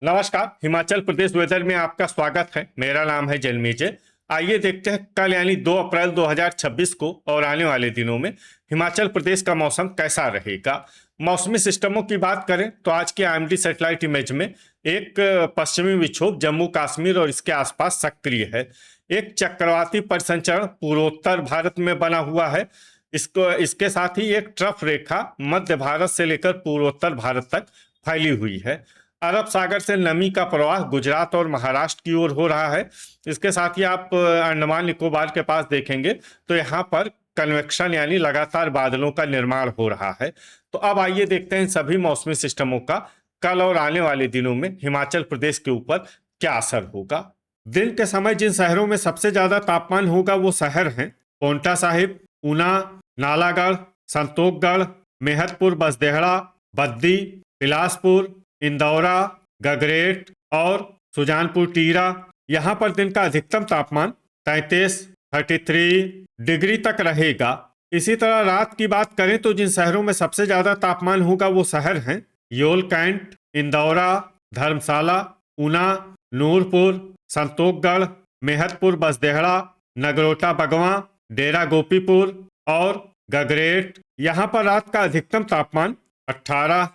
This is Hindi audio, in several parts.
नमस्कार। हिमाचल प्रदेश वेदर में आपका स्वागत है। मेरा नाम है जन्मेजय। आइए देखते हैं कल यानी 2 अप्रैल 2026 को और आने वाले दिनों में हिमाचल प्रदेश का मौसम कैसा रहेगा। मौसमी सिस्टमों की बात करें तो आज के आईएमडी सैटेलाइट इमेज में एक पश्चिमी विक्षोभ जम्मू कश्मीर और इसके आसपास सक्रिय है। एक चक्रवाती परिसंचरण पूर्वोत्तर भारत में बना हुआ है। इसके साथ ही एक ट्रफ रेखा मध्य भारत से लेकर पूर्वोत्तर भारत तक फैली हुई है। अरब सागर से नमी का प्रवाह गुजरात और महाराष्ट्र की ओर हो रहा है। इसके साथ ही आप अंडमान निकोबार के पास देखेंगे तो यहाँ पर कन्वेक्शन यानी लगातार बादलों का निर्माण हो रहा है। तो अब आइए देखते हैं सभी मौसमी सिस्टमों का कल और आने वाले दिनों में हिमाचल प्रदेश के ऊपर क्या असर होगा। दिन के समय जिन शहरों में सबसे ज्यादा तापमान होगा वो शहर हैं पांवटा साहिब, ऊना, नालागढ़, संतोखगढ़, मेहतपुर, बसदेहड़ा, बद्दी, बिलासपुर, इंदौरा, गगरेट और सुजानपुर टीरा। यहाँ पर दिन का अधिकतम तापमान 33 डिग्री तक रहेगा। इसी तरह रात की बात करें तो जिन शहरों में सबसे ज्यादा तापमान होगा वो शहर हैं योल कैंट, इंदौरा, धर्मशाला, ऊना, नूरपुर, संतोखगढ़, मेहतपुर, बसदेहड़ा, नगरोटा बगवां, डेरा गोपीपुर और गगरेट। यहाँ पर रात का अधिकतम तापमान 18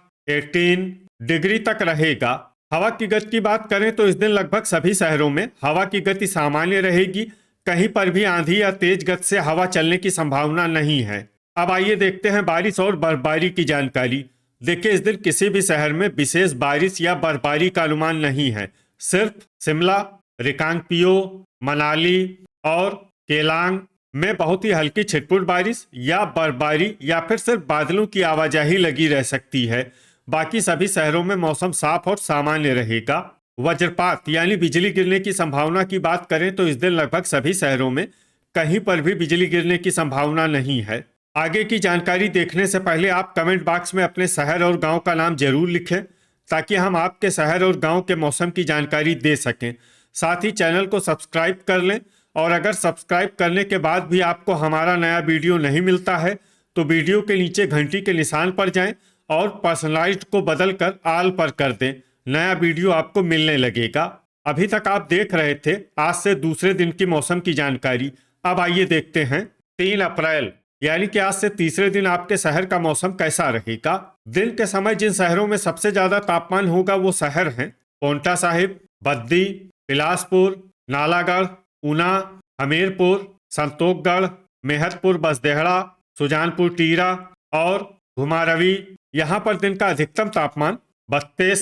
डिग्री तक रहेगा। हवा की गति की बात करें तो इस दिन लगभग सभी शहरों में हवा की गति सामान्य रहेगी। कहीं पर भी आंधी या तेज गति से हवा चलने की संभावना नहीं है। अब आइए देखते हैं बारिश और बर्फबारी की जानकारी। देखिए, इस दिन किसी भी शहर में विशेष बारिश या बर्फबारी का अनुमान नहीं है। सिर्फ शिमला, रिकांगपिओ, मनाली और केलांग में बहुत ही हल्की छिटपुट बारिश या बर्फबारी या फिर सिर्फ बादलों की आवाजाही लगी रह सकती है। बाकी सभी शहरों में मौसम साफ और सामान्य रहेगा। वज्रपात यानी बिजली गिरने की संभावना की बात करें तो इस दिन लगभग सभी शहरों में कहीं पर भी बिजली गिरने की संभावना नहीं है। आगे की जानकारी देखने से पहले आप कमेंट बॉक्स में अपने शहर और गांव का नाम जरूर लिखें ताकि हम आपके शहर और गांव के मौसम की जानकारी दे सकें। साथ ही चैनल को सब्सक्राइब कर लें और अगर सब्सक्राइब करने के बाद भी आपको हमारा नया वीडियो नहीं मिलता है तो वीडियो के नीचे घंटी के निशान पर जाएं और पर्सनलाइज्ड को बदलकर ऑल पर कर दें। नया वीडियो आपको मिलने लगेगा। अभी तक आप देख रहे थे आज से दूसरे दिन की मौसम की जानकारी। अब आइए देखते हैं 3 अप्रैल यानी कि आज से तीसरे दिन आपके शहर का मौसम कैसा रहेगा। दिन के समय जिन शहरों में सबसे ज्यादा तापमान होगा वो शहर हैं पांवटा साहिब, बद्दी, बिलासपुर, नालागढ़, ऊना, हमीरपुर, संतोखगढ़, मेहतपुर, बसदेहड़ा, सुजानपुर टीरा और घुमारवी। यहाँ पर दिन का अधिकतम तापमान 32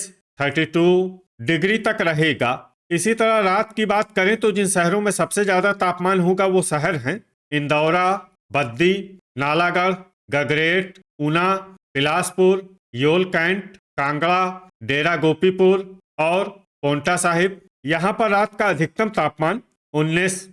डिग्री तक रहेगा। इसी तरह रात की बात करें तो जिन शहरों में सबसे ज्यादा तापमान होगा वो शहर हैं इंदौरा, बद्दी, नालागढ़, गगरेट, ऊना, बिलासपुर, योल कैंट, कांगड़ा, डेरा गोपीपुर और पांवटा साहिब। यहाँ पर रात का अधिकतम तापमान 19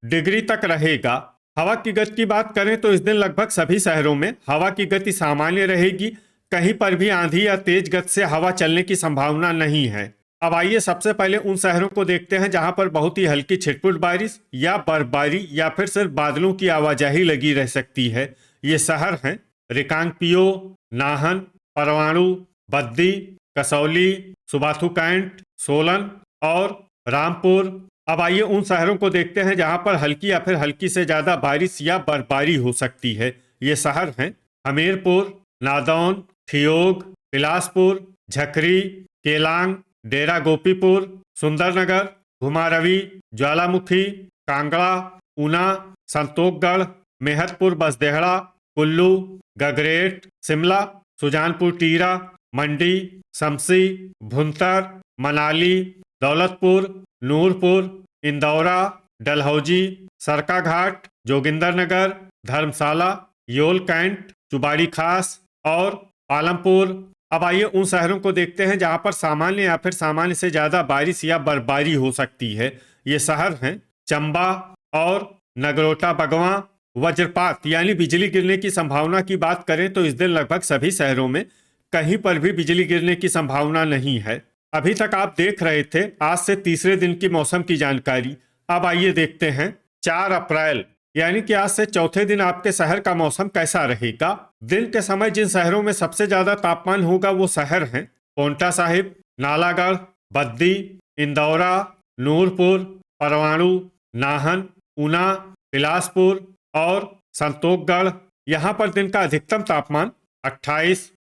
डिग्री तक रहेगा। हवा की गति की बात करें तो इस दिन लगभग सभी शहरों में हवा की गति सामान्य रहेगी। कहीं पर भी आंधी या तेज गति से हवा चलने की संभावना नहीं है। अब आइए सबसे पहले उन शहरों को देखते हैं जहां पर बहुत ही हल्की छिटपुट बारिश या बर्फबारी या फिर सिर्फ बादलों की आवाजाही लगी रह सकती है। ये शहर हैं रिकांगपिओ, नाहन, परवाणु, बद्दी, कसौली, सुबाथू कैंट, सोलन और रामपुर। अब आइए उन शहरों को देखते हैं जहां पर हल्की या फिर हल्की से ज्यादा बारिश या बर्फबारी हो सकती है। ये शहर हैं हमीरपुर, नादौन, ठियोग, बिलासपुर, झकरी, केलांग, डेरा गोपीपुर, सुंदरनगर, घुमारवी, ज्वालामुखी, कांगड़ा, ऊना, संतोखगढ़, मेहतपुर, बसदेहड़ा, कुल्लू, गगरेट, शिमला, सुजानपुर टीरा, मंडी, शमसी, भुंतर, मनाली, दौलतपुर, नूरपुर, इंदौरा, डलहौजी, सरकाघाट, जोगिंदरनगर, धर्मशाला, योल कैंट, चुबाड़ी खास और पालमपुर। अब आइए उन शहरों को देखते हैं जहां पर सामान्य या फिर सामान्य से ज्यादा बारिश या बर्फबारी हो सकती है। ये शहर हैं चंबा और नगरोटा बगवां। वज्रपात यानी बिजली गिरने की संभावना की बात करें तो इस दिन लगभग सभी शहरों में कहीं पर भी बिजली गिरने की संभावना नहीं है। अभी तक आप देख रहे थे आज से तीसरे दिन की मौसम की जानकारी। अब आइए देखते हैं 4 अप्रैल यानी कि आज से चौथे दिन आपके शहर का मौसम कैसा रहेगा। दिन के समय जिन शहरों में सबसे ज्यादा तापमान होगा वो शहर हैं पांवटा साहिब, नालागढ़, बद्दी, इंदौरा, नूरपुर, परवाणु, नाहन, ऊना, बिलासपुर और संतोषगढ़। यहाँ पर दिन का अधिकतम तापमान 28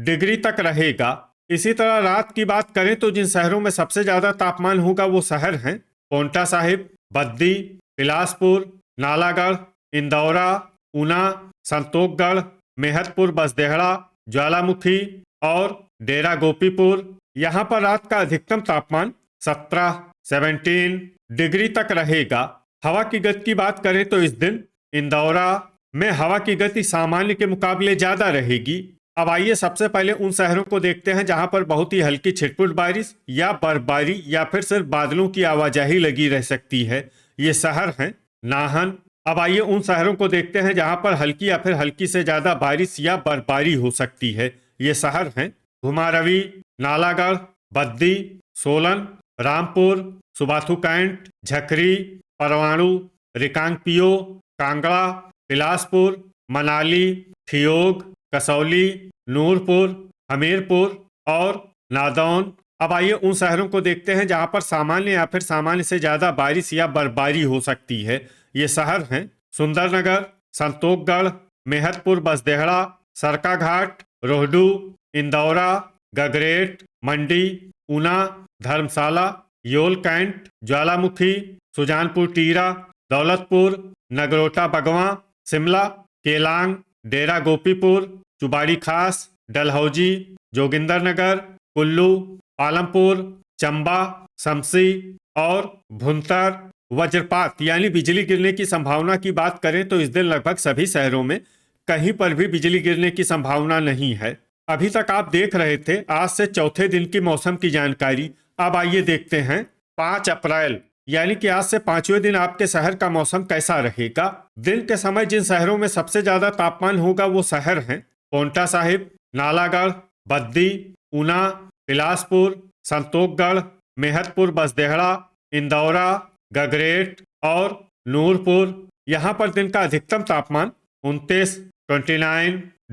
डिग्री तक रहेगा। इसी तरह रात की बात करें तो जिन शहरों में सबसे ज्यादा तापमान होगा वो शहर हैं पांवटा साहिब, बद्दी, बिलासपुर, नालागढ़, इंदौरा, ऊना, संतोषगढ़, मेहतपुर बसदेहड़ा, ज्वालामुखी और डेरा गोपीपुर। यहाँ पर रात का अधिकतम तापमान 17 डिग्री तक रहेगा। हवा की गति की बात करें तो इस दिन इंदौरा में हवा की गति सामान्य के मुकाबले ज्यादा रहेगी। अब आइए सबसे पहले उन शहरों को देखते हैं जहां पर बहुत ही हल्की छिटपुट बारिश या बर्फबारी या फिर सिर्फ बादलों की आवाजाही लगी रह सकती है। ये शहर हैं नाहन। अब आइए उन शहरों को देखते हैं जहां पर हल्की या फिर हल्की से ज्यादा बारिश या बर्फबारी हो सकती है। ये शहर हैं घुमारवी, नालागढ़, बद्दी, सोलन, रामपुर, सुबाथू कैंट, झकरी, परवाणु, रिकांगपियो, कांगड़ा, बिलासपुर, मनाली, ठियोग, कसौली, नूरपुर, हमीरपुर और नादौन। अब आइए उन शहरों को देखते हैं जहां पर सामान्य या फिर सामान्य से ज्यादा बारिश या बर्फबारी हो सकती है। ये शहर हैं सुंदरनगर, संतोषगढ़, मेहतपुर बसदेहड़ा, सरकाघाट, रोहडू, इंदौरा, गगरेट, मंडी, ऊना, धर्मशाला, योल कैंट, ज्वालामुखी, सुजानपुर टीरा, दौलतपुर, नगरोटा बगवां, शिमला, केलांग, डेरा गोपीपुर, चुबाड़ी खास, डलहौजी, जोगिंदरनगर, कुल्लू, पालमपुर, चंबा, शमसी और भुंतर। वज्रपात यानी बिजली गिरने की संभावना की बात करें तो इस दिन लगभग सभी शहरों में कहीं पर भी बिजली गिरने की संभावना नहीं है। अभी तक आप देख रहे थे आज से चौथे दिन की मौसम की जानकारी। अब आइए देखते हैं 5 अप्रैल यानी कि आज से 5वें दिन आपके शहर का मौसम कैसा रहेगा। दिन के समय जिन शहरों में सबसे ज्यादा तापमान होगा वो शहर हैं पांवटा साहिब, नालागढ़, बद्दी, ऊना, बिलासपुर, संतोषगढ़, मेहतपुर बसदेहड़ा, इंदौरा, गगरेट और नूरपुर। यहाँ पर दिन का अधिकतम तापमान 29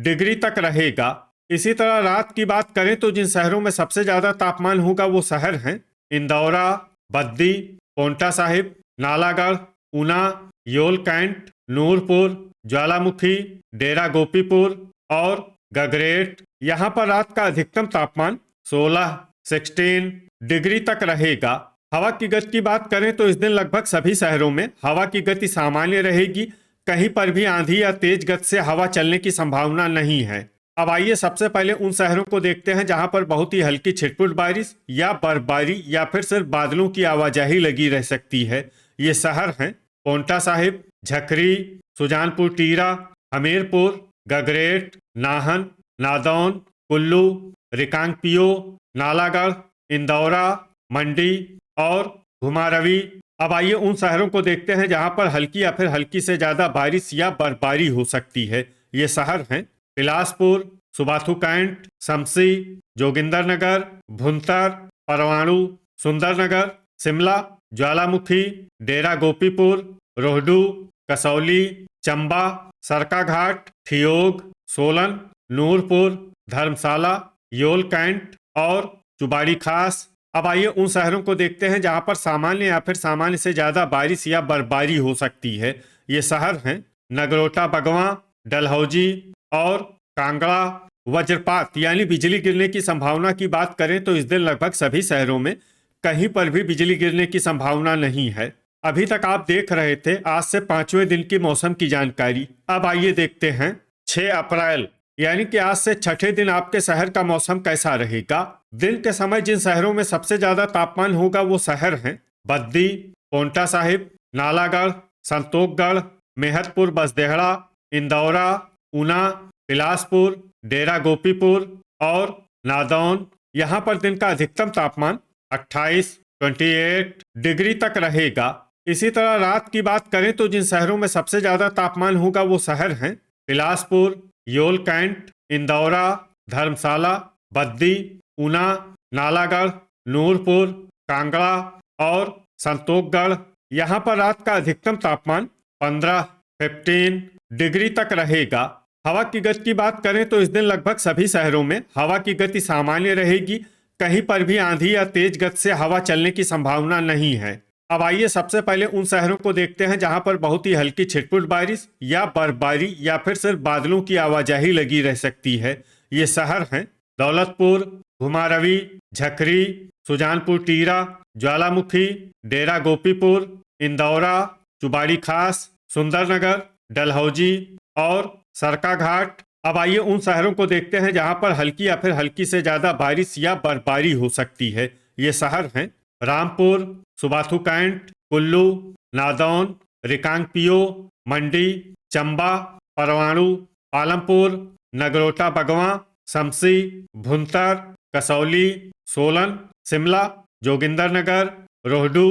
डिग्री तक रहेगा। इसी तरह रात की बात करें तो जिन शहरों में सबसे ज्यादा तापमान होगा वो शहर हैं इंदौरा, बद्दी, पांवटा साहिब, नालागढ़, ऊना, योल कैंट, नूरपुर, ज्वालामुखी, डेरा गोपीपुर और गगरेट। यहाँ पर रात का अधिकतम तापमान 16 डिग्री तक रहेगा। हवा की गति की बात करें तो इस दिन लगभग सभी शहरों में हवा की गति सामान्य रहेगी। कहीं पर भी आंधी या तेज गति से हवा चलने की संभावना नहीं है। अब आइए सबसे पहले उन शहरों को देखते हैं जहां पर बहुत ही हल्की छिटपुट बारिश या बर्फबारी या फिर सिर्फ बादलों की आवाजाही लगी रह सकती है। ये शहर हैं पांवटा साहिब, झकरी, सुजानपुर टीरा, हमीरपुर, गगरेट, नाहन, नादौन, कुल्लू, रिकांगपियो, नालागढ़, इंदौरा, मंडी और घुमारवी। अब आइए उन शहरों को देखते हैं जहां पर हल्की या फिर हल्की से ज्यादा बारिश या बर्फबारी हो सकती है। ये शहर हैं बिलासपुर, सुबाथू कैंट, शमसी, जोगिंदरनगर, भुंतर, परवाणु, सुंदरनगर, शिमला, ज्वालामुखी, डेरा गोपीपुर, रोहडू, कसौली, चंबा, सरकाघाट, ठियोग, सोलन, नूरपुर, धर्मशाला, योल कैंट और चुबाड़ी खास। अब आइए उन शहरों को देखते हैं जहां पर सामान्य या फिर सामान्य से ज्यादा बारिश या बर्फबारी हो सकती है। ये शहर हैं नगरोटा बगवां, डलहौजी और कांगड़ा। वज्रपात यानी बिजली गिरने की संभावना की बात करें तो इस दिन लगभग सभी शहरों में कहीं पर भी बिजली गिरने की संभावना नहीं है। अभी तक आप देख रहे थे आज से 5वें दिन की मौसम की जानकारी। अब आइए देखते हैं 6 अप्रैल यानी कि आज से छठे दिन आपके शहर का मौसम कैसा रहेगा। दिन के समय जिन शहरों में सबसे ज्यादा तापमान होगा वो शहर हैं बद्दी, पांवटा साहिब, नालागढ़, संतोषगढ़, मेहतपुर बसदेहड़ा, इंदौरा, ऊना, बिलासपुर, डेरा गोपीपुर और नादौन। यहाँ पर दिन का अधिकतम तापमान 28 डिग्री तक रहेगा। इसी तरह रात की बात करें तो जिन शहरों में सबसे ज्यादा तापमान होगा वो शहर हैं बिलासपुर, योल कैंट, इंदौरा, धर्मशाला, बद्दी, ऊना, नालागढ़, नूरपुर, कांगड़ा और संतोषगढ़। यहाँ पर रात का अधिकतम तापमान 15 डिग्री तक रहेगा। हवा की गति की बात करें तो इस दिन लगभग सभी शहरों में हवा की गति सामान्य रहेगी। कहीं पर भी आंधी या तेज गति से हवा चलने की संभावना नहीं है। अब आइए सबसे पहले उन शहरों को देखते हैं जहां पर बहुत ही हल्की छिटपुट बारिश या बर्फबारी या फिर सिर्फ बादलों की आवाजाही लगी रह सकती है। ये शहर हैं दौलतपुर, घुमारवी, झकरी, सुजानपुर टीरा, ज्वालामुखी, डेरा गोपीपुर, इंदौरा, चुबाड़ी खास, सुंदरनगर, डलहौजी और सरकाघाट। अब आइए उन शहरों को देखते हैं जहां पर हल्की या फिर हल्की से ज्यादा बारिश या बर्फबारी हो सकती है। ये शहर हैं रामपुर, सुबाथू कैंट, कुल्लू, नादौन, रिकांगपियो, मंडी, चंबा, परवाणु, पालमपुर, नगरोटा बगवां, शमसी, भुंतर, कसौली, सोलन, शिमला, जोगिंदरनगर, रोहडू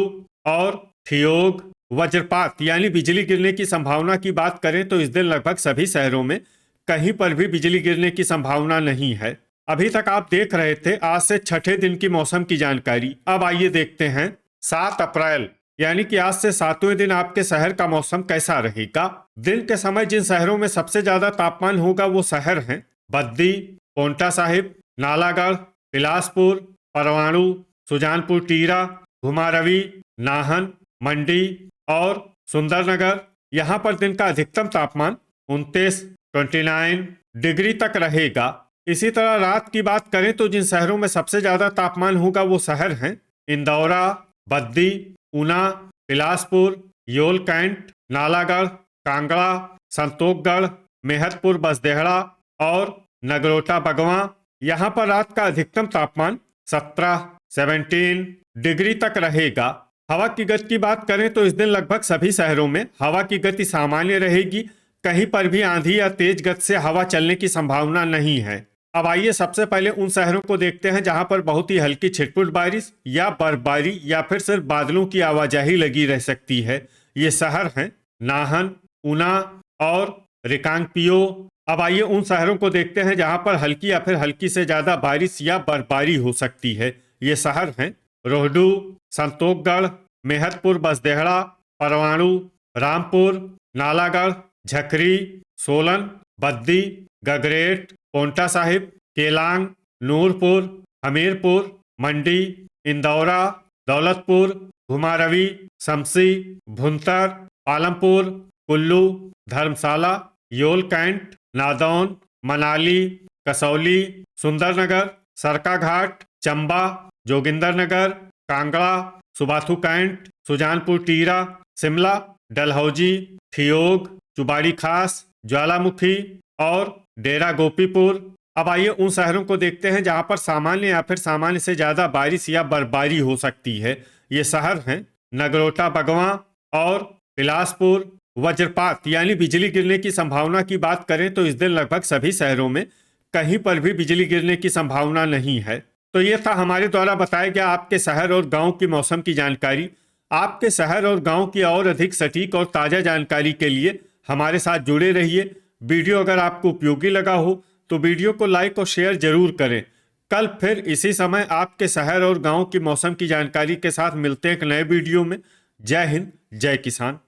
और ठियोग। वज्रपात यानी बिजली गिरने की संभावना की बात करें तो इस दिन लगभग सभी शहरों में कहीं पर भी बिजली गिरने की संभावना नहीं है। अभी तक आप देख रहे थे आज से छठे दिन की मौसम की जानकारी। अब आइए देखते हैं 7 अप्रैल यानी कि आज से 7वें दिन आपके शहर का मौसम कैसा रहेगा। दिन के समय जिन शहरों में सबसे ज्यादा तापमान होगा वो शहर हैं बद्दी, पोंटा साहिब, नालागढ़, बिलासपुर, परवाणु, सुजानपुर टीरा, घुमारवी, नाहन, मंडी और सुंदरनगर। यहाँ पर दिन का अधिकतम तापमान 29 डिग्री तक रहेगा। इसी तरह रात की बात करें तो जिन शहरों में सबसे ज्यादा तापमान होगा वो शहर हैं इंदौरा, बद्दी, ऊना, बिलासपुर, योल कैंट, नालागढ़, कांगड़ा, संतोखगढ़, मेहतपुर बसदेहड़ा और नगरोटा बगवां। यहाँ पर रात का अधिकतम तापमान 17 डिग्री तक रहेगा। हवा की गति की बात करें तो इस दिन लगभग सभी शहरों में हवा की गति सामान्य रहेगी। कहीं पर भी आंधी या तेज गति से हवा चलने की संभावना नहीं है। अब आइए सबसे पहले उन शहरों को देखते हैं जहां पर बहुत ही हल्की छिटपुट बारिश या बर्फबारी या फिर सिर्फ बादलों की आवाजाही लगी रह सकती है। ये शहर हैं नाहन, ऊना और रिकांगपियो। अब आइए उन शहरों को देखते हैं जहां पर हल्की या फिर हल्की से ज्यादा बारिश या बर्फबारी हो सकती है। ये शहर हैं रोहडू, संतोखगढ़, मेहतपुर बसदेहड़ा, परवाणु, रामपुर, नालागढ़, झकरी, सोलन, बद्दी, गगरेट, पोंटा साहिब, केलांग, नूरपुर, हमीरपुर, मंडी, इंदौरा, दौलतपुर, घुमारवी, शमसी, भुंतर, पालमपुर, कुल्लू, धर्मशाला, योल कैंट, नादौन, मनाली, कसौली, सुंदरनगर, सरकाघाट, चंबा, जोगिंदरनगर, कांगड़ा, सुबाथू कैंट, सुजानपुर टीरा, शिमला, डलहौजी, ठियोग, चुबाड़ी खास, ज्वालामुखी और डेरा गोपीपुर। अब आइए उन शहरों को देखते हैं जहां पर सामान्य या फिर सामान्य से ज्यादा बारिश या बर्फबारी हो सकती है। ये शहर हैं नगरोटा बगवां और बिलासपुर। वज्रपात यानी बिजली गिरने की संभावना की बात करें तो इस दिन लगभग सभी शहरों में कहीं पर भी बिजली गिरने की संभावना नहीं है। तो ये था हमारे द्वारा बताया गया आपके शहर और गांव की मौसम की जानकारी। आपके शहर और गांव की और अधिक सटीक और ताज़ा जानकारी के लिए हमारे साथ जुड़े रहिए। वीडियो अगर आपको उपयोगी लगा हो तो वीडियो को लाइक और शेयर जरूर करें। कल फिर इसी समय आपके शहर और गांव की मौसम की जानकारी के साथ मिलते हैं एक नए वीडियो में। जय हिंद, जय किसान।